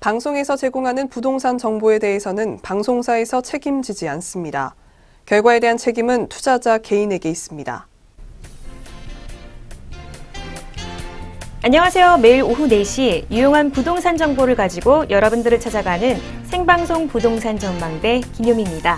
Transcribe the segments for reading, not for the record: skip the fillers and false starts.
방송에서 제공하는 부동산 정보에 대해서는 방송사에서 책임지지 않습니다. 결과에 대한 책임은 투자자 개인에게 있습니다. 안녕하세요. 매일 오후 4시 유용한 부동산 정보를 가지고 여러분들을 찾아가는 생방송 부동산 전망대 김효미입니다.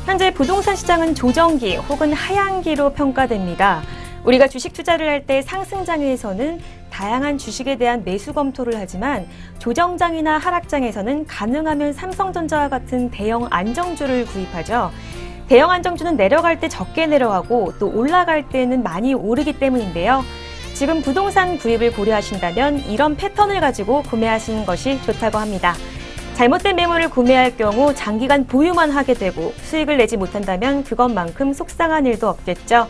현재 부동산 시장은 조정기 혹은 하향기로 평가됩니다. 우리가 주식 투자를 할 때 상승장에서는 다양한 주식에 대한 매수 검토를 하지만 조정장이나 하락장에서는 가능하면 삼성전자와 같은 대형 안정주를 구입하죠. 대형 안정주는 내려갈 때 적게 내려가고 또 올라갈 때는 많이 오르기 때문인데요. 지금 부동산 구입을 고려하신다면 이런 패턴을 가지고 구매하시는 것이 좋다고 합니다. 잘못된 매물을 구매할 경우 장기간 보유만 하게 되고 수익을 내지 못한다면 그것만큼 속상한 일도 없겠죠.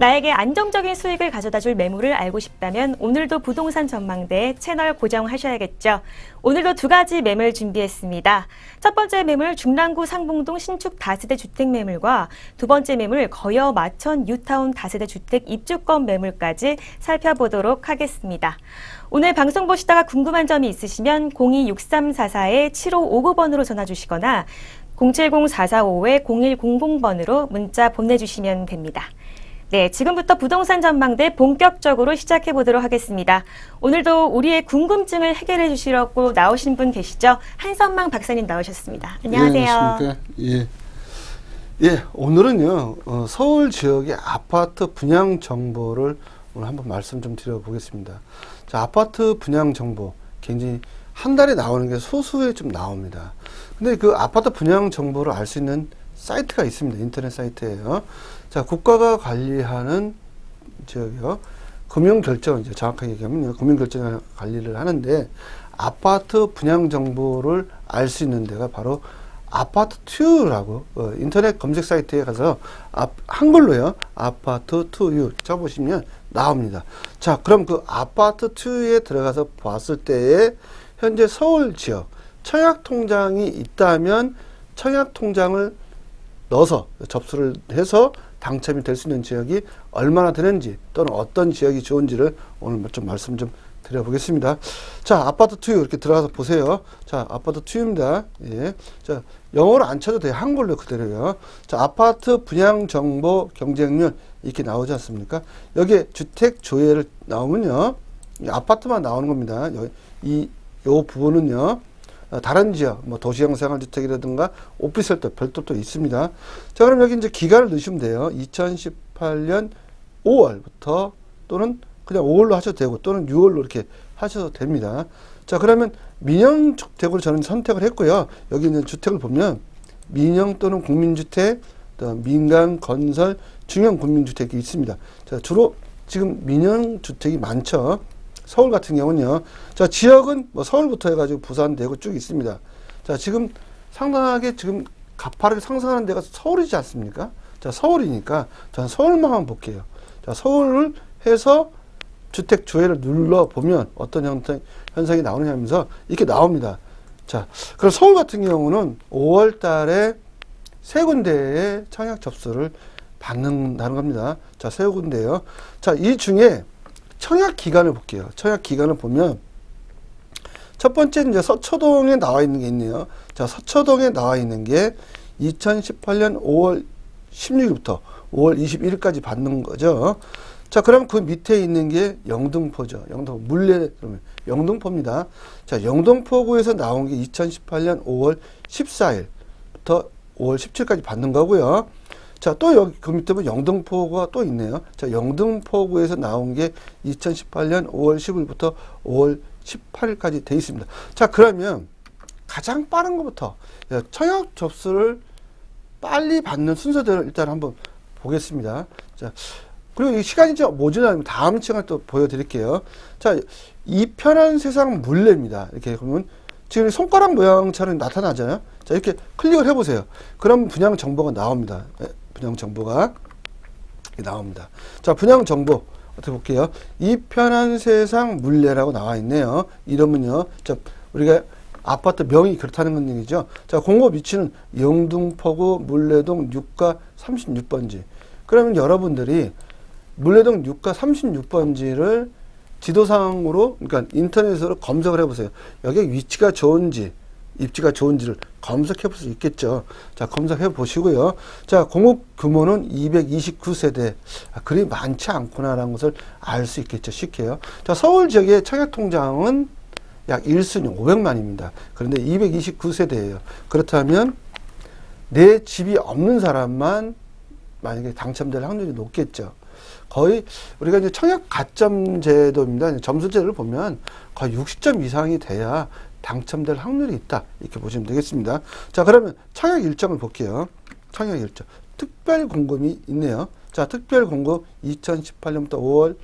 나에게 안정적인 수익을 가져다줄 매물을 알고 싶다면 오늘도 부동산 전망대 채널 고정하셔야겠죠. 오늘도 두 가지 매물 준비했습니다. 첫 번째 매물 중랑구 상봉동 신축 다세대 주택 매물과 두 번째 매물 거여 마천 뉴타운 다세대 주택 입주권 매물까지 살펴보도록 하겠습니다. 오늘 방송 보시다가 궁금한 점이 있으시면 026344-7559번으로 전화 주시거나 070-445-0100번으로 문자 보내주시면 됩니다. 네, 지금부터 부동산 전망대 본격적으로 시작해 보도록 하겠습니다. 오늘도 우리의 궁금증을 해결해 주시려고 나오신 분 계시죠? 한선망 박사님 나오셨습니다. 안녕하세요. 예, 예, 오늘은요 서울 지역의 아파트 분양 정보를 오늘 한번 말씀 좀 드려보겠습니다. 자, 아파트 분양 정보 굉장히 한 달에 나오는 게 소수에 좀 나옵니다. 근데 그 아파트 분양 정보를 알 수 있는 사이트가 있습니다. 인터넷 사이트예요. 자, 국가가 관리하는 지역이요. 금융결정, 이제 정확하게 얘기하면요. 금융결정 관리를 하는데 아파트 분양 정보를 알 수 있는 데가 바로 아파트2U라고 인터넷 검색 사이트에 가서 한글로요. 아파트2U 쳐보시면 나옵니다. 자, 그럼 그 아파트2U에 들어가서 봤을 때에 현재 서울 지역 청약통장이 있다면 청약통장을 넣어서 접수를 해서 당첨이 될 수 있는 지역이 얼마나 되는지 또는 어떤 지역이 좋은지를 오늘 좀 말씀 좀 드려보겠습니다. 자, 아파트2U 이렇게 들어가서 보세요. 자, 아파트2U입니다. 예. 자, 영어로 안 쳐도 돼요. 한글로 그대로요. 자, 아파트 분양 정보 경쟁률 이렇게 나오지 않습니까? 여기에 주택 조회를 나오면요. 이 아파트만 나오는 겁니다. 요 부분은요. 다른 지역, 뭐 도시형 생활주택이라든가 오피스텔도 별도 또 있습니다. 자, 그럼 여기 이제 기간을 넣으시면 돼요. 2018년 5월부터 또는 그냥 5월로 하셔도 되고 또는 6월로 이렇게 하셔도 됩니다. 자, 그러면 민영주택으로 저는 선택을 했고요. 여기 있는 주택을 보면 민영 또는 국민주택, 또 민간 건설 중형 국민주택이 있습니다. 자, 주로 지금 민영주택이 많죠. 서울 같은 경우는요. 자, 지역은 뭐 서울부터 해가지고 부산, 대구 쭉 있습니다. 자, 지금 상당하게 지금 가파르게 상승하는 데가 서울이지 않습니까? 자, 서울이니까 저는 서울만 한번 볼게요. 자, 서울을 해서 주택 조회를 눌러보면 어떤 현상이 나오느냐 하면서 이렇게 나옵니다. 자, 그럼 서울 같은 경우는 5월 달에 세 군데의 청약 접수를 받는다는 겁니다. 자, 세 군데요. 자, 이 중에 청약 기간을 볼게요. 청약 기간을 보면 첫 번째 이제 서초동에 나와 있는 게 있네요. 자, 서초동에 나와 있는 게 2018년 5월 16일부터 5월 21일까지 받는 거죠. 자, 그럼 그 밑에 있는 게 영등포죠. 영등포 물레 그러면 영등포입니다. 자, 영등포구에서 나온 게 2018년 5월 14일부터 5월 17일까지 받는 거고요. 자, 또 여기 그 밑에 보면 영등포구가 또 있네요. 자, 영등포구에서 나온 게 2018년 5월 10일부터 5월 18일까지 돼 있습니다. 자, 그러면 가장 빠른 것부터 청약 접수를 빨리 받는 순서대로 일단 한번 보겠습니다. 자, 그리고 이 시간이 좀 모자라면 다음 시간에 또 보여드릴게요. 자, 이 편한 세상 물레입니다. 이렇게 보면 지금 손가락 모양처럼 나타나잖아요. 자, 이렇게 클릭을 해보세요. 그럼 분양 정보가 나옵니다. 분양 정보가 나옵니다. 자, 분양 정보 어떻게 볼게요. 이 편한 세상 물레라고 나와 있네요. 이러면요. 자, 우리가 아파트 명이 그렇다는 건 얘기죠. 자, 공급 위치는 영등포구 물레동 6가 36번지. 그러면 여러분들이 물레동 6가 36번지를 지도상으로, 그러니까 인터넷으로 검색을 해보세요. 여기 위치가 좋은지, 입지가 좋은지를 검색해 볼 수 있겠죠. 자, 검색해 보시고요. 자, 공급 규모는 229세대. 그리 많지 않구나라는 것을 알 수 있겠죠. 쉽게요. 자, 서울 지역의 청약 통장은 약 1순위 500만입니다. 그런데 229세대예요. 그렇다면 내 집이 없는 사람만 만약에 당첨될 확률이 높겠죠. 거의 우리가 이제 청약 가점 제도입니다. 점수제를 보면 거의 60점 이상이 돼야 당첨될 확률이 있다. 이렇게 보시면 되겠습니다. 자, 그러면 청약 일정을 볼게요. 청약 일정. 특별 공급이 있네요. 자, 특별 공급 2018년부터 5월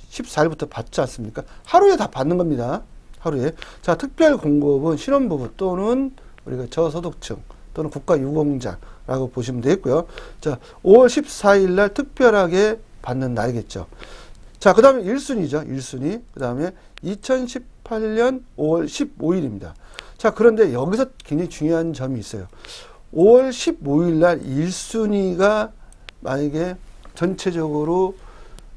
14일부터 받지 않습니까? 하루에 다 받는 겁니다. 하루에. 자, 특별 공급은 신혼부부 또는 우리가 저소득층 또는 국가유공자라고 보시면 되겠고요. 자, 5월 14일 날 특별하게 받는 날이겠죠. 자, 그 다음에 1순위죠. 1순위. 그 다음에 2018년 5월 15일입니다. 자, 그런데 여기서 굉장히 중요한 점이 있어요. 5월 15일 날 1순위가 만약에 전체적으로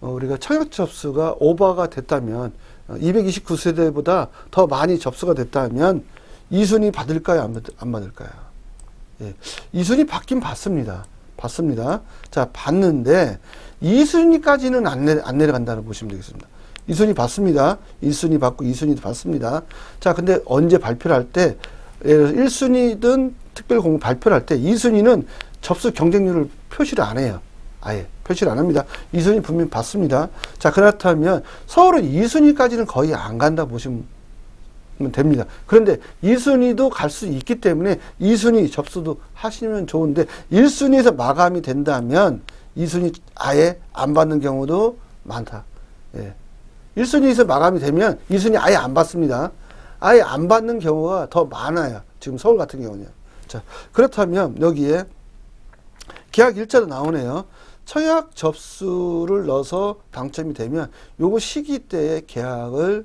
우리가 청약 접수가 오버가 됐다면 229세대보다 더 많이 접수가 됐다면 2순위 받을까요? 안 받을까요? 예. 2순위 받긴 받습니다. 받습니다. 자, 받는데 2순위까지는 안 내려간다고 보시면 되겠습니다. 2순위 받습니다. 1순위 받고 2순위도 받습니다. 자, 근데 언제 발표를 할 때, 예를 들어서 1순위든 특별공급 발표를 할 때 2순위는 접수 경쟁률을 표시를 안 해요. 아예 표시를 안 합니다. 2순위 분명히 받습니다. 자, 그렇다면 서울은 2순위까지는 거의 안 간다 보시면 됩니다. 그런데 2순위도 갈 수 있기 때문에 2순위 접수도 하시면 좋은데 1순위에서 마감이 된다면 2순위 아예 안 받는 경우도 많다. 예. 1순위에서 마감이 되면 2순위 아예 안 받습니다. 아예 안 받는 경우가 더 많아요. 지금 서울 같은 경우는요. 자, 그렇다면 여기에 계약 일자도 나오네요. 청약 접수를 넣어서 당첨이 되면 요거 시기 때에 계약을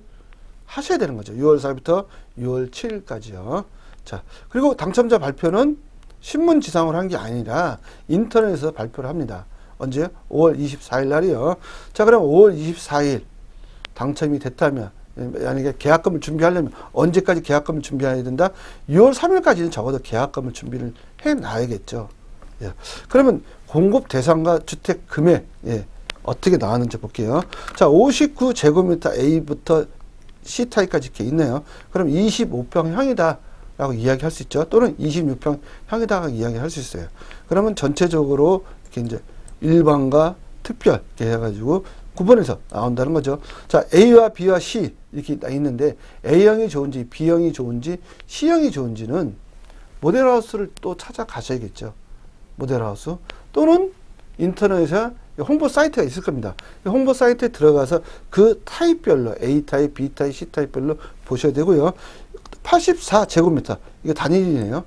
하셔야 되는 거죠. 6월 4일부터 6월 7일까지요. 자, 그리고 당첨자 발표는 신문지상으로 한 게 아니라 인터넷에서 발표를 합니다. 언제? 5월 24일 날이요. 자, 그럼 5월 24일 당첨이 됐다면, 만약에 계약금을 준비하려면 언제까지 계약금을 준비해야 된다? 6월 3일까지는 적어도 계약금을 준비를 해 놔야겠죠. 예. 그러면 공급 대상과 주택 금액, 예, 어떻게 나왔는지 볼게요. 자, 59제곱미터 A부터 C타입까지 이렇게 있네요. 그럼 25평형이다 라고 이야기할 수 있죠. 또는 26평형이다 이야기할 수 있어요. 그러면 전체적으로 이렇게 이제 일반과 특별 이렇게 해가지고 구분해서 나온다는 거죠. 자, A와 B와 C 이렇게 있는데 A형이 좋은지 B형이 좋은지 C형이 좋은지는 모델하우스를 또 찾아가셔야겠죠. 모델하우스 또는 인터넷에 홍보 사이트가 있을 겁니다. 홍보 사이트에 들어가서 그 타입별로 A타입, B타입, C타입별로 보셔야 되고요. 84제곱미터 이거 단일이네요.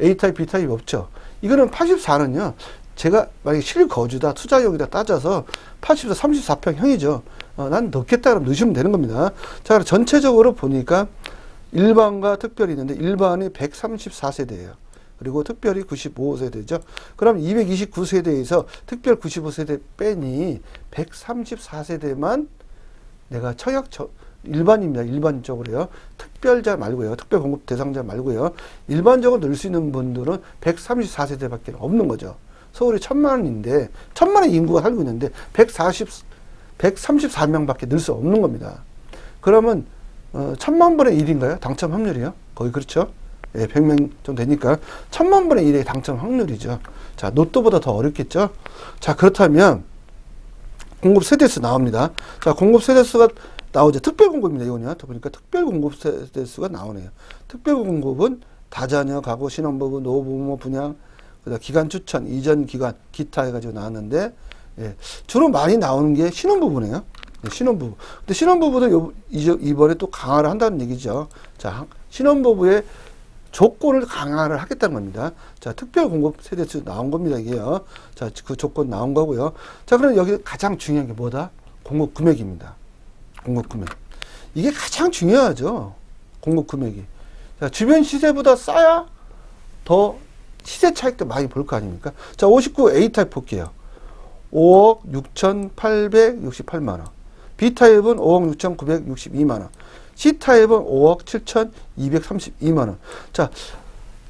A타입, B타입이 없죠. 이거는 84는요. 제가 만약에 실거주다, 투자용이다 따져서 84, 34평형이죠. 난 넣겠다 그러면 넣으시면 되는 겁니다. 자, 그럼 전체적으로 보니까 일반과 특별이 있는데 일반이 134세대예요. 그리고 특별히 95세대죠. 그럼 229세대에서 특별 95세대 빼니 134세대만 내가 청약 일반입니다. 일반적으로요. 특별자 말고요. 특별 공급 대상자 말고요. 일반적으로 넣을 수 있는 분들은 134세대밖에 없는 거죠. 서울이 1000만인데 1000만의 인구가 살고 있는데 134명밖에 넣을 수 없는 겁니다. 그러면 1000만분의 1인가요? 당첨 확률이요? 거의 그렇죠. 예, 100명 정도 되니까 1000만분의 1의 당첨 확률이죠. 자, 로또보다 더 어렵겠죠. 자, 그렇다면 공급 세대수 나옵니다. 자, 공급 세대수가 나오죠. 특별 공급입니다. 이거는요. 보니까 특별 공급 세대수가 나오네요. 특별 공급은 다자녀, 가구, 신혼부부, 노부모 분양, 그다음 기간 추천, 이전 기간, 기타 해가지고 나왔는데, 예, 주로 많이 나오는 게 신혼부부네요. 네, 신혼부부. 근데 신혼부부도 이번에 또 강화를 한다는 얘기죠. 자, 신혼부부의 조건을 강화를 하겠다는 겁니다. 자, 특별 공급 세대수 나온 겁니다, 이게요. 자, 그 조건 나온 거고요. 자, 그럼 여기 가장 중요한 게 뭐다? 공급 금액입니다. 공급 금액. 이게 가장 중요하죠. 공급 금액이. 자, 주변 시세보다 싸야 더 시세 차익도 많이 볼 거 아닙니까? 자, 59 A타입 볼게요. 5억 6,868만 원. B타입은 5억 6,962만 원. C타입은 5억 7,232만 원. 자,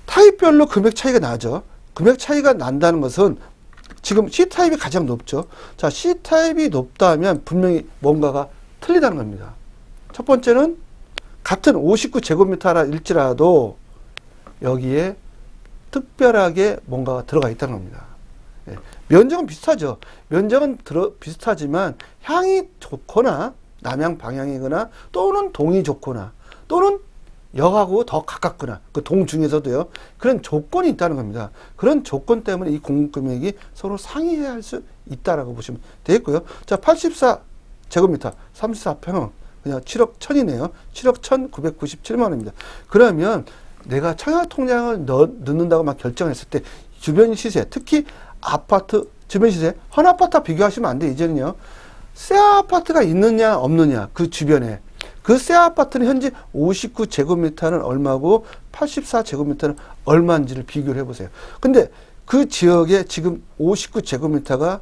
타입별로 금액 차이가 나죠. 금액 차이가 난다는 것은 지금 C타입이 가장 높죠. 자, C타입이 높다면 분명히 뭔가가 틀리다는 겁니다. 첫 번째는 같은 59제곱미터라 일지라도 여기에 특별하게 뭔가가 들어가 있다는 겁니다. 예. 면적은 비슷하죠. 면적은 비슷하지만 향이 좋거나 남향 방향이거나 또는 동이 좋거나 또는 역하고 더 가깝거나 그 동 중에서도요. 그런 조건이 있다는 겁니다. 그런 조건 때문에 이 공급 금액이 서로 상이해야 할 수 있다라고 보시면 되겠고요. 자, 84제곱미터 34평형 그냥 7억 1,000이네요. 7억 1,997만 원입니다. 그러면 내가 청약통장을 넣는다고 막 결정했을 때 주변 시세, 특히 아파트 주변 시세, 헌아파트와 비교하시면 안 돼. 이제는요. 새 아파트가 있느냐 없느냐 그 주변에 그 새 아파트는 현재 59제곱미터는 얼마고 84제곱미터는 얼마인지를 비교를 해보세요. 근데 그 지역에 지금 59제곱미터가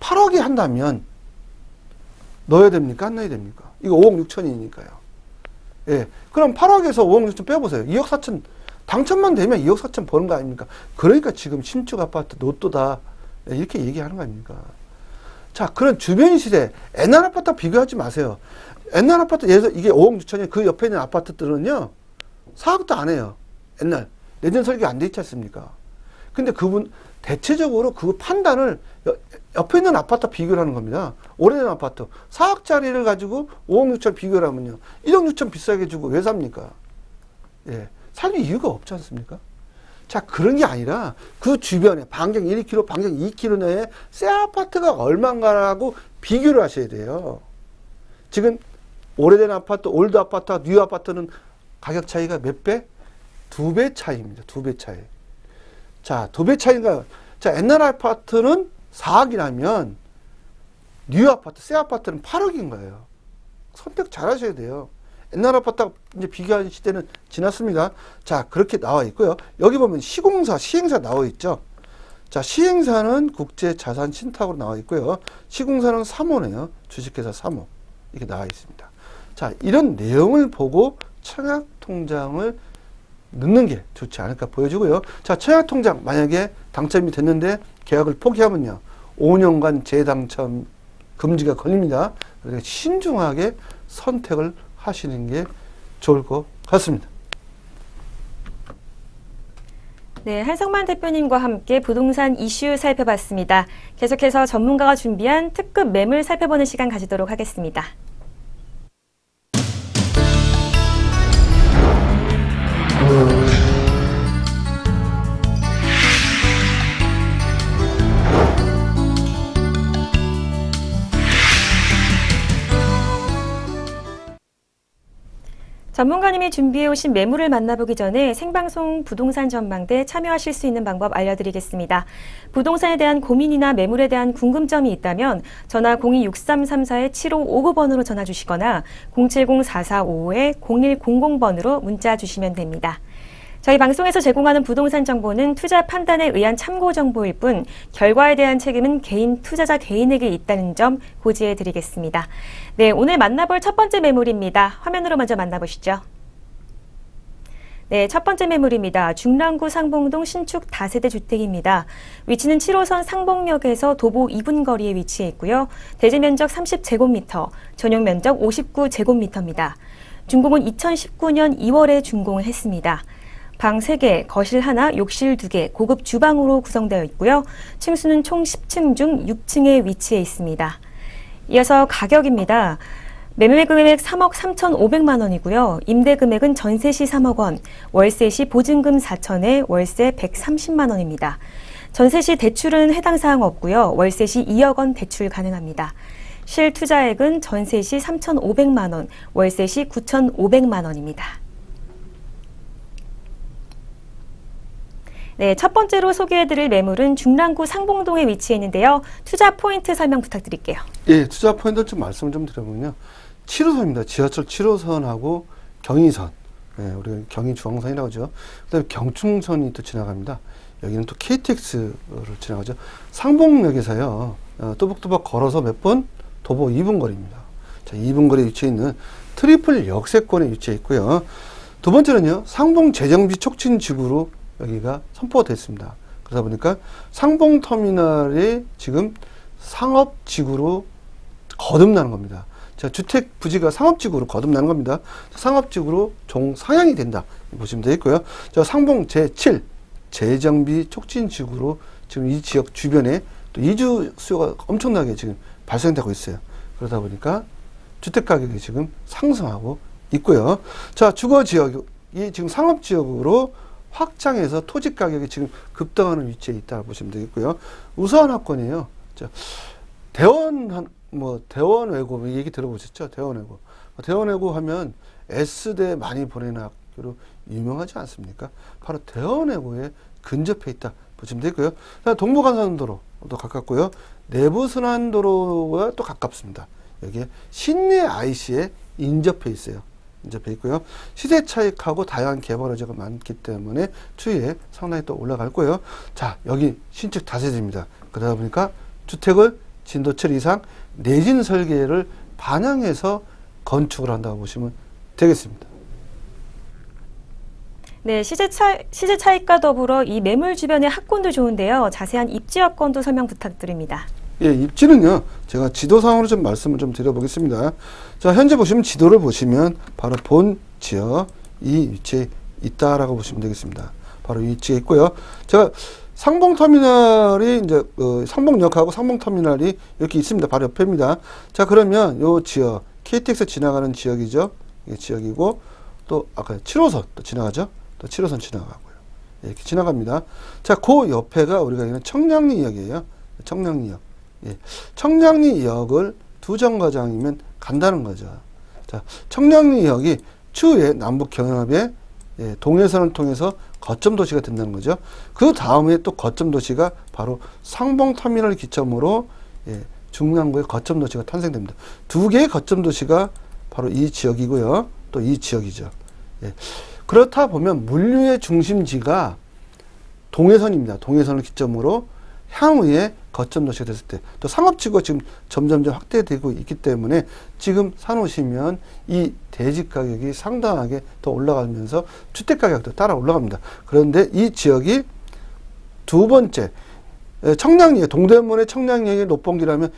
8억이 한다면 넣어야 됩니까? 안 넣어야 됩니까? 이거 5억 6천이니까요. 예. 그럼 8억에서 5억 6천 빼보세요. 2억 4천. 당첨만 되면 2억 4천 버는 거 아닙니까? 그러니까 지금 신축 아파트 로또다. 이렇게 얘기하는 거 아닙니까? 자, 그런 주변 시세, 옛날 아파트와 비교하지 마세요. 옛날 아파트, 예를 들어 이게 5억 6천이 그 옆에 있는 아파트들은요, 4억도 안 해요. 옛날. 내년 설계 안 돼 있지 않습니까? 근데 그분, 대체적으로 그 판단을 옆에 있는 아파트와 비교를 하는 겁니다. 오래된 아파트. 4억짜리를 가지고 5억 6천 비교를 하면요. 1억 6천 비싸게 주고 왜 삽니까? 예. 살 이유가 없지 않습니까? 자, 그런 게 아니라 그 주변에 반경 1km, 반경 2km 내에 새 아파트가 얼마인가라고 비교를 하셔야 돼요. 지금 오래된 아파트, 올드 아파트와 뉴 아파트는 가격 차이가 몇 배? 2배 차이입니다. 2배 차이. 자, 2배 차이인가? 자, 옛날 아파트는 4억이라면 뉴 아파트, 새 아파트는 8억인 거예요. 선택 잘 하셔야 돼요. 옛날 아파트하고 이제 비교하는 시대는 지났습니다. 자, 그렇게 나와 있고요. 여기 보면 시공사, 시행사 나와 있죠. 자, 시행사는 국제자산신탁으로 나와 있고요. 시공사는 3호네요. 주식회사 3호. 이렇게 나와 있습니다. 자, 이런 내용을 보고 청약통장을 넣는 게 좋지 않을까 보여지고요. 자, 청약통장 만약에 당첨이 됐는데 계약을 포기하면요. 5년간 재당첨 금지가 걸립니다. 그러니까 신중하게 선택을 하시는 게 좋을 것 같습니다. 네, 한성만 대표님과 함께 부동산 이슈 살펴봤습니다. 계속해서 전문가가 준비한 특급 매물 살펴보는 시간 가지도록 하겠습니다. 전문가님이 준비해 오신 매물을 만나보기 전에 생방송 부동산 전망대 참여하실 수 있는 방법 알려드리겠습니다. 부동산에 대한 고민이나 매물에 대한 궁금점이 있다면 전화 02-6334-7559번으로 전화 주시거나 070-4455-0100번으로 문자 주시면 됩니다. 저희 방송에서 제공하는 부동산 정보는 투자 판단에 의한 참고 정보일 뿐 결과에 대한 책임은 개인 투자자 개인에게 있다는 점 고지해 드리겠습니다. 네, 오늘 만나볼 첫 번째 매물입니다. 화면으로 먼저 만나보시죠. 네, 첫 번째 매물입니다. 중랑구 상봉동 신축 다세대 주택입니다. 위치는 7호선 상봉역에서 도보 2분 거리에 위치해 있고요. 대지 면적 30제곱미터, 전용 면적 59제곱미터입니다. 준공은 2019년 2월에 준공을 했습니다. 방 3개, 거실 하나, 욕실 2개, 고급 주방으로 구성되어 있고요. 층수는 총 10층 중 6층에 위치해 있습니다. 이어서 가격입니다. 매매 금액 3억 3,500만 원이고요. 임대 금액은 전세 시 3억 원, 월세 시 보증금 4천에 월세 130만 원입니다. 전세 시 대출은 해당 사항 없고요. 월세 시 2억 원 대출 가능합니다. 실 투자액은 전세 시 3,500만 원, 월세 시 9,500만 원입니다. 네, 첫 번째로 소개해드릴 매물은 중랑구 상봉동에 위치해 있는데요. 투자 포인트 설명 부탁드릴게요. 예, 투자 포인트 좀 말씀을 좀 드려보면요. 7호선입니다. 지하철 7호선하고 경의선. 예, 우리가 경의중앙선이라고 하죠. 그 다음에 경충선이 또 지나갑니다. 여기는 또 KTX를 지나가죠. 상봉역에서요. 또박또박 걸어서 몇 번 도보 2분 거리입니다. 자, 2분 거리에 위치해 있는 트리플 역세권에 위치해 있고요. 두 번째는요, 상봉 재정비 촉진 지구로 여기가 선포가 됐습니다. 그러다 보니까 상봉터미널이 지금 상업지구로 거듭나는 겁니다. 자, 주택 부지가 상업지구로 거듭나는 겁니다. 상업지구로 종상향이 된다 보시면 되겠고요. 자, 상봉 제7 재정비 촉진지구로 지금 이 지역 주변에 또 이주 수요가 엄청나게 지금 발생되고 있어요. 그러다 보니까 주택 가격이 지금 상승하고 있고요. 자, 주거 지역이 지금 상업지역으로 확장해서 토지 가격이 지금 급등하는 위치에 있다고 보시면 되겠고요. 우수한 학권이에요. 자, 대원외고 얘기 들어보셨죠? 대원외고. 대원외고 하면 S대 많이 보내는 학교로 유명하지 않습니까? 바로 대원외고에 근접해 있다 보시면 되고요. 동부간선도로도 가깝고요. 내부순환도로와 또 가깝습니다. 여기에 신내 IC에 인접해 있어요. 인접해 있고요. 시대 차익하고 다양한 개발 호재가 많기 때문에 추이에 상당히 또 올라갈 거예요. 자, 여기 신축 다세대입니다. 그러다 보니까 주택을 진도 7 이상 내진 설계를 반영해서 건축을 한다고 보시면 되겠습니다. 네, 시세 차익과 더불어 이 매물 주변의 학군도 좋은데요. 자세한 입지 여건도 설명 부탁드립니다. 예, 입지는요, 제가 지도상으로 좀 말씀을 좀 드려보겠습니다. 자, 현재 보시면 지도를 보시면 바로 본 지역 이 위치에 있다라고 보시면 되겠습니다. 바로 이 위치에 있고요. 제가 상봉터미널이 이제 상봉역하고 상봉터미널이 이렇게 있습니다. 바로 옆입니다. 자, 그러면 요 지역 KTX 지나가는 지역이죠. 이게 지역이고 또 아까 7호선 또 지나가죠. 또 7호선 지나가고요. 이렇게 지나갑니다. 자, 그 옆에가 우리가 있는 청량리역이에요. 청량리역. 예. 청량리역을 두 정거장이면 간다는 거죠. 자, 청량리역이 추후에 남북 경협의 동해선을 통해서 거점 도시가 된다는 거죠. 그 다음에 또 거점 도시가 바로 상봉터미널 기점으로 중랑구의 거점 도시가 탄생됩니다. 두 개의 거점 도시가 바로 이 지역이고요. 또 이 지역이죠. 예. 그렇다 보면 물류의 중심지가 동해선입니다. 동해선을 기점으로 향후에 거점 도시가 됐을 때 또 상업지구가 지금 점점점 확대되고 있기 때문에 지금 사놓으시면 이 대지 가격이 상당하게 더 올라가면서 주택 가격도 따라 올라갑니다. 그런데 이 지역이 두 번째 청량리역, 동대문의 청량리역의 높봉기라면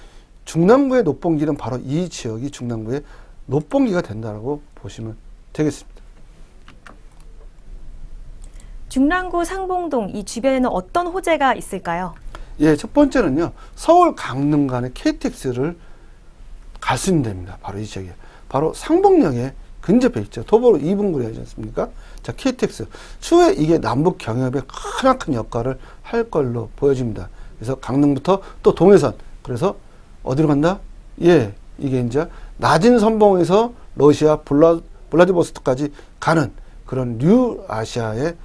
중랑구의 높봉기는 바로 이 지역이 중랑구의 높봉기가 된다고 보시면 되겠습니다. 중랑구 상봉동 이 주변에는 어떤 호재가 있을까요? 예, 첫 번째는요, 서울 강릉 간의 KTX를 갈 수 있는 데입니다. 바로 이 지역에. 바로 상봉역에 근접해 있죠. 도보로 2분 거리 하지 않습니까? 자, KTX. 추후에 이게 남북 경협에 크나큰 역할을 할 걸로 보여집니다. 그래서 강릉부터 또 동해선. 그래서 어디로 간다? 예, 이게 이제 낮은 선봉에서 러시아 블라디보스토크까지 가는 그런 뉴아시아의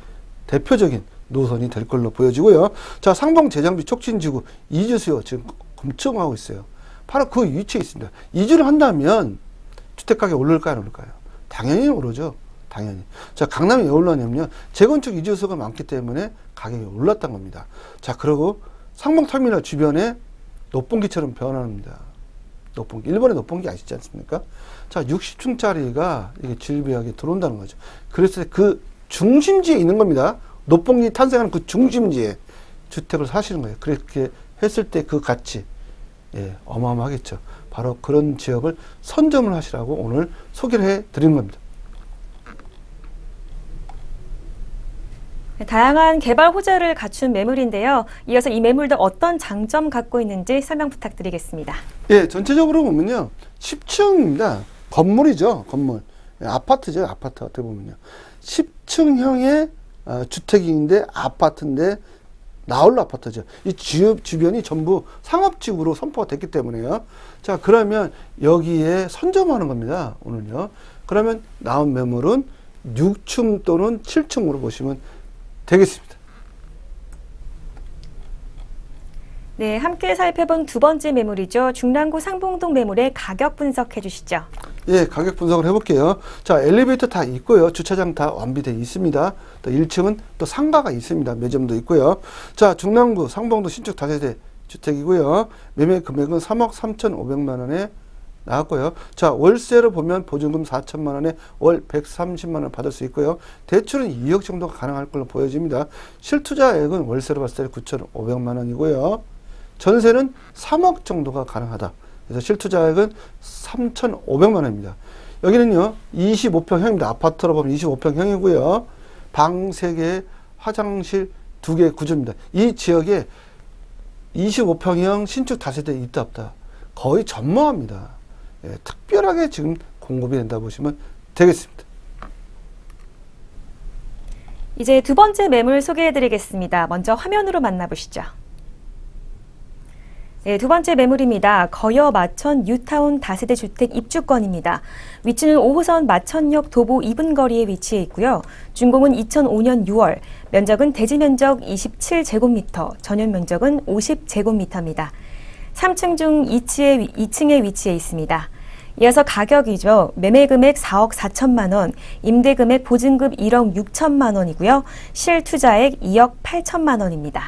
대표적인 노선이 될 걸로 보여지고요. 자, 상봉 재정비 촉진지구 이주 수요 지금 급증하고 있어요. 바로 그 위치에 있습니다. 이주를 한다면 주택 가격이 오를까요, 안 오를까요? 당연히 오르죠. 당연히. 자, 강남이 왜 올랐냐면요, 재건축 이주 수가 많기 때문에 가격이 올랐던 겁니다. 자, 그리고 상봉터미널 주변에 높봉기처럼 변합니다. 높봉기. 일본의 높봉기 아시지 않습니까? 자, 60층짜리가 이게 질비하게 들어온다는 거죠. 그래서 그 중심지에 있는 겁니다. 높봉기 탄생하는 그 중심지에 주택을 사시는 거예요. 그렇게 했을 때 그 가치, 예, 어마어마하겠죠. 바로 그런 지역을 선점을 하시라고 오늘 소개를 해 드린 겁니다. 다양한 개발 호재를 갖춘 매물인데요. 이어서 이 매물들 어떤 장점 갖고 있는지 설명 부탁드리겠습니다. 예, 전체적으로 보면요, 10층입니다. 건물이죠, 건물. 예, 아파트죠, 아파트 어떻게 보면요. 10층형의 주택인데 아파트인데 나홀로 아파트죠. 이 주변이 전부 상업지구로 선포가 됐기 때문에요. 자, 그러면 여기에 선점하는 겁니다, 오늘요. 그러면 나온 매물은 6층 또는 7층으로 보시면 되겠습니다. 네, 함께 살펴본 두 번째 매물이죠. 중랑구 상봉동 매물의 가격 분석해 주시죠. 예, 가격 분석을 해볼게요. 자, 엘리베이터 다 있고요. 주차장 다 완비되어 있습니다. 또 1층은 또 상가가 있습니다. 매점도 있고요. 자, 중랑구 상봉동 신축 다세대 주택이고요. 매매 금액은 3억 3,500만 원에 나왔고요. 자, 월세로 보면 보증금 4천만 원에 월 130만 원 받을 수 있고요. 대출은 2억 정도가 가능할 걸로 보여집니다. 실투자액은 월세로 봤을 때 9,500만 원이고요. 전세는 3억 정도가 가능하다. 그래서 실투자액은 3,500만 원입니다. 여기는요, 25평형입니다. 아파트로 보면 25평형이고요. 방 3개, 화장실 2개 구조입니다. 이 지역에 25평형 신축 다세대 있다 없다. 거의 전무합니다. 예, 특별하게 지금 공급이 된다 보시면 되겠습니다. 이제 두 번째 매물 소개해 드리겠습니다. 먼저 화면으로 만나보시죠. 네, 두 번째 매물입니다. 거여 마천 뉴타운 다세대 주택 입주권입니다. 위치는 5호선 마천역 도보 2분 거리에 위치해 있고요. 준공은 2005년 6월, 면적은 대지 면적 27제곱미터, 전용 면적은 50제곱미터입니다. 3층 중 2층에 위치해 있습니다. 이어서 가격이죠. 매매 금액 4억 4천만 원, 임대 금액 보증금 1억 6천만 원이고요. 실투자액 2억 8천만 원입니다.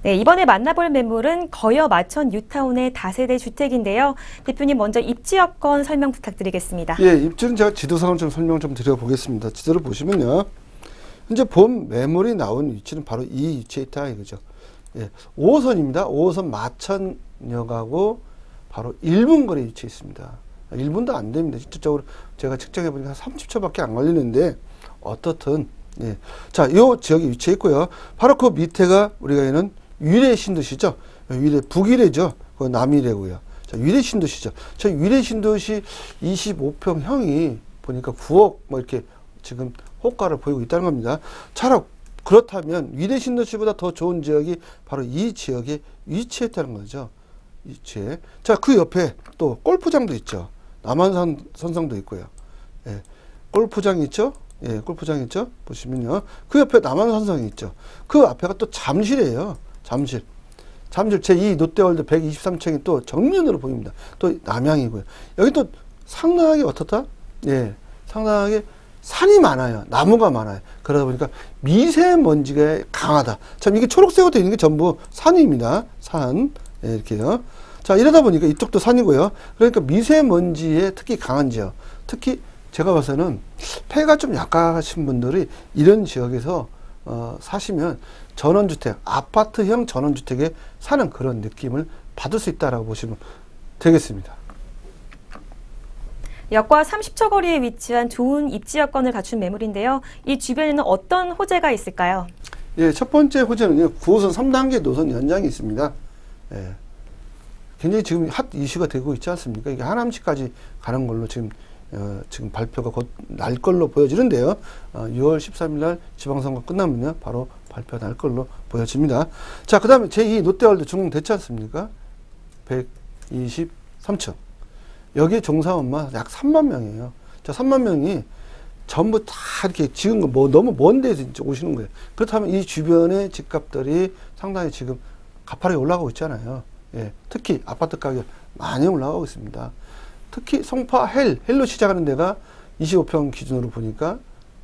네, 이번에 만나볼 매물은 거여 마천 뉴타운의 다세대 주택인데요. 대표님 먼저 입지 여건 설명 부탁드리겠습니다. 예, 입지는 제가 지도상을 좀 설명 좀 드려보겠습니다. 지도를 보시면요. 현재 본 매물이 나온 위치는 바로 이 위치에 있다 이거죠. 예, 5호선입니다. 5호선 마천역하고 바로 1분 거리에 위치해 있습니다. 1분도 안 됩니다. 실질적으로 제가 측정해 보니까 한 30초밖에 안 걸리는데 어떻든 예. 자, 이 지역에 위치해 있고요. 바로 그 밑에가 우리가 있는 위례 신도시죠. 위례 북위례죠. 그 남위례고요. 자, 위례 신도시죠. 저 위례 신도시 25평형이 보니까 9억 뭐 이렇게 지금 호가를 보이고 있다는 겁니다. 차라리 그렇다면 위례 신도시보다 더 좋은 지역이 바로 이 지역에 위치했다는 거죠. 위치에. 자, 그 옆에 또 골프장도 있죠. 남한산 선성도 있고요. 예. 골프장 있죠. 예, 골프장 있죠. 보시면요. 그 옆에 남한산성이 있죠. 그 앞에가 또 잠실이에요. 잠실 제2 롯데월드 123층이 또 정면으로 보입니다. 또 남양이고요. 여기 또 상당하게 어떻다? 예, 상당하게 산이 많아요. 나무가 많아요. 그러다 보니까 미세먼지가 강하다. 참 이게 초록색으로 되어 있는 게 전부 산입니다. 산. 예, 이렇게요. 자, 이러다 보니까 이쪽도 산이고요. 그러니까 미세먼지에 특히 강한 지역. 특히 제가 봐서는 폐가 좀 약하신 분들이 이런 지역에서 사시면 전원주택, 아파트형 전원주택에 사는 그런 느낌을 받을 수 있다라고 보시면 되겠습니다. 역과 30초 거리에 위치한 좋은 입지 여건을 갖춘 매물인데요. 이 주변에는 어떤 호재가 있을까요? 예, 첫 번째 호재는요. 9호선 3단계 노선 연장이 있습니다. 예. 굉장히 지금 핫 이슈가 되고 있지 않습니까? 이게 하남시까지 가는 걸로 지금 발표가 곧 날 걸로 보여지는데요. 6월 13일 날 지방선거 끝나면요. 바로 발표 날 걸로 보여집니다. 자, 그 다음에 제2 롯데월드 준공됐지 않습니까? 123층. 여기에 종사원만 약 3만 명이에요. 자, 3만 명이 전부 다 이렇게 지은 거, 뭐, 너무 먼 데서 오시는 거예요. 그렇다면 이 주변의 집값들이 상당히 지금 가파르게 올라가고 있잖아요. 예, 특히 아파트 가격 많이 올라가고 있습니다. 특히 송파 헬로 시작하는 데가 25평 기준으로 보니까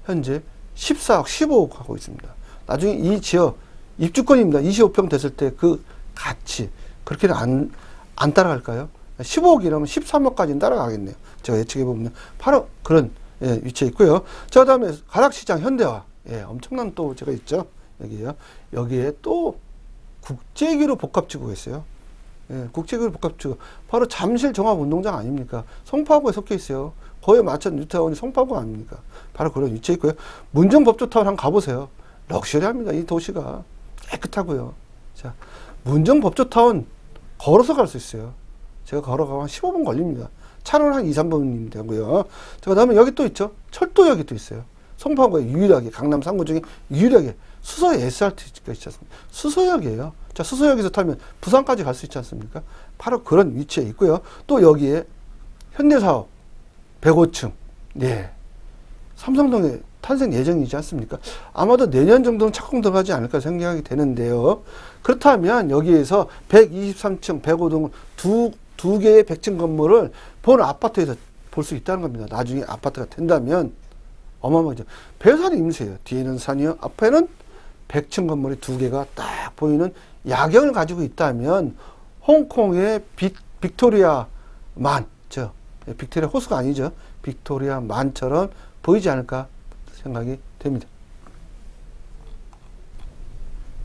현재 14억, 15억 하고 있습니다. 나중에 이 지역 입주권입니다. 25평 됐을 때 그 가치 그렇게는 안 따라갈까요? 15억이라면 13억까지는 따라가겠네요. 제가 예측해 보면 바로 그런 예, 위치에 있고요. 자, 그다음에 가락시장 현대화 예, 엄청난 또 제가 있죠. 여기요. 여기에 또 국제기로 복합지구가 있어요. 예, 국제기로 복합지구 바로 잠실 종합운동장 아닙니까? 송파구에 속해 있어요. 거의 마천 뉴타운이 송파구 아닙니까? 바로 그런 위치에 있고요. 문정법조타운 한번 가보세요. 럭셔리합니다. 이 도시가 깨끗하고요. 자, 문정법조타운 걸어서 갈 수 있어요. 제가 걸어가면 한 15분 걸립니다. 차로는 한 2, 3분이면 되고요. 자, 그 다음에 여기 또 있죠. 철도역이 또 있어요. 송파구에 유일하게, 강남 3구 중에 유일하게 수서 SRT가 있지 않습니까? 수서역이에요. 자, 수서역에서 타면 부산까지 갈 수 있지 않습니까? 바로 그런 위치에 있고요. 또 여기에 현대사업 105층, 네. 삼성동에 탄생 예정이지 않습니까? 아마도 내년 정도는 착공 들어가지 않을까 생각이 되는데요. 그렇다면 여기에서 123층, 105동 두 개의 100층 건물을 본 아파트에서 볼 수 있다는 겁니다. 나중에 아파트가 된다면 어마어마하죠. 배산이 임세요. 뒤에는 산이요. 앞에는 100층 건물이 2개가 딱 보이는 야경을 가지고 있다면 홍콩의 빅토리아 만, 빅토리아 호수가 아니죠. 빅토리아 만처럼 보이지 않을까 생각이 됩니다.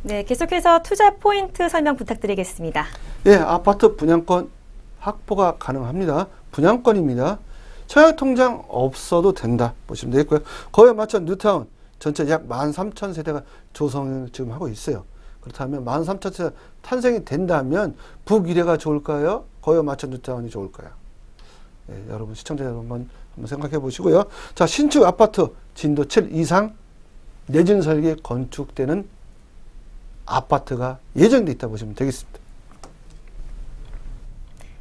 네, 계속해서 투자 포인트 설명 부탁드리겠습니다. 예, 아파트 분양권 확보가 가능합니다. 분양권입니다. 청약통장 없어도 된다 보시면 되겠고요. 거기에 맞춰 뉴타운 전체 약 13,000세대가 조성을 지금 하고 있어요. 그렇다면 13,000세대 탄생이 된다면 북이래가 좋을까요? 거기에 맞춰 뉴타운이 좋을까요? 예, 여러분 시청자 여러분 한번 생각해 보시고요. 자, 신축 아파트 진도 7 이상 내진 설계 건축되는 아파트가 예정돼 있다 보시면 되겠습니다.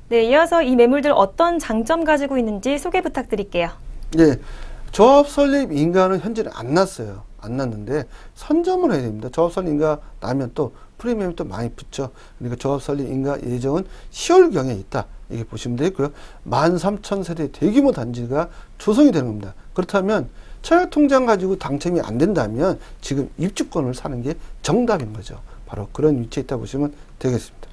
네, 이어서 이 매물들 어떤 장점 가지고 있는지 소개 부탁드릴게요. 예, 조합 설립 인가는 현재는 안 났어요. 안 났는데 선점을 해야 됩니다. 조합 설립 인가 나면 또 프리미엄이 또 많이 붙죠. 그러니까 조합 설립 인가 예정은 10월경에 있다. 이렇게 보시면 되고요. 13,000세대 대규모 단지가 조성이 되는 겁니다. 그렇다면 청약통장 가지고 당첨이 안 된다면 지금 입주권을 사는 게 정답인 거죠. 바로 그런 위치에 있다 보시면 되겠습니다.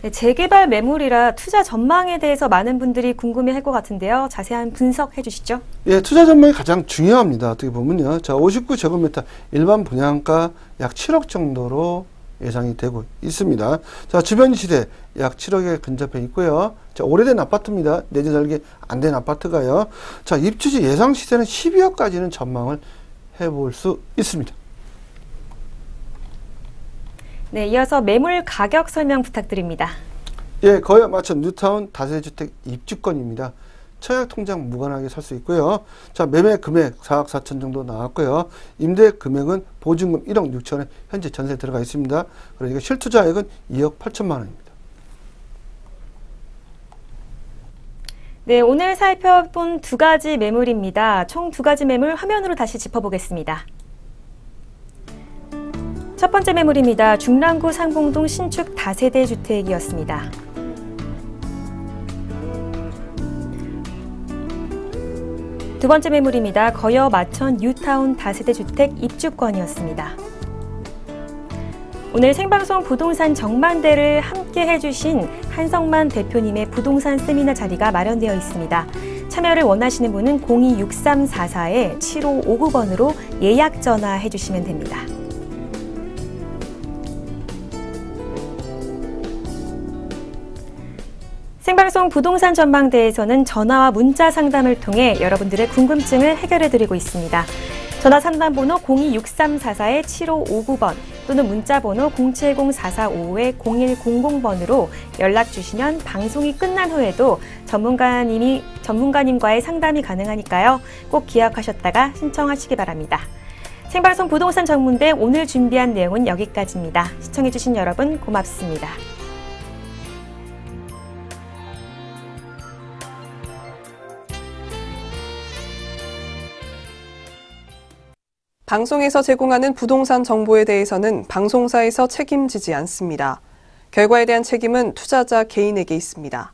네, 재개발 매물이라 투자 전망에 대해서 많은 분들이 궁금해할 것 같은데요. 자세한 분석해 주시죠. 예, 투자 전망이 가장 중요합니다. 어떻게 보면요. 자, 59제곱미터 일반 분양가 약 7억 정도로 예상이 되고 있습니다. 자, 주변 시세 약 7억에 근접해 있고요. 자, 오래된 아파트입니다. 내진 설계 안 된 아파트가요. 자, 입주지 예상 시세는 12억까지는 전망을 해볼 수 있습니다. 네, 이어서 매물 가격 설명 부탁드립니다. 예, 거기에 맞춰 뉴타운 다세대주택 입주권입니다. 청약통장 무관하게 살 수 있고요. 자, 매매 금액 4억 4천 정도 나왔고요. 임대 금액은 보증금 1억 6천에 현재 전세 들어가 있습니다. 그러니까 실투자액은 2억 8천만 원입니다. 네, 오늘 살펴본 두 가지 매물입니다. 총 두 가지 매물 화면으로 다시 짚어보겠습니다. 첫 번째 매물입니다. 중랑구 상봉동 신축 다세대 주택이었습니다. 두 번째 매물입니다. 거여 마천 뉴타운 다세대 주택 입주권이었습니다. 오늘 생방송 부동산 정만대를 함께 해주신 한성만 대표님의 부동산 세미나 자리가 마련되어 있습니다. 참여를 원하시는 분은 026344-7559번으로 예약 전화해 주시면 됩니다. 생방송 부동산 전망대에서는 전화와 문자 상담을 통해 여러분들의 궁금증을 해결해드리고 있습니다. 전화 상담 번호 026344-7559번 또는 문자 번호 070-4455-0100번으로 연락 주시면 방송이 끝난 후에도 전문가님과의 상담이 가능하니까요. 꼭 기억하셨다가 신청하시기 바랍니다. 생방송 부동산 전문대 오늘 준비한 내용은 여기까지입니다. 시청해주신 여러분 고맙습니다. 방송에서 제공하는 부동산 정보에 대해서는 방송사에서 책임지지 않습니다. 결과에 대한 책임은 투자자 개인에게 있습니다.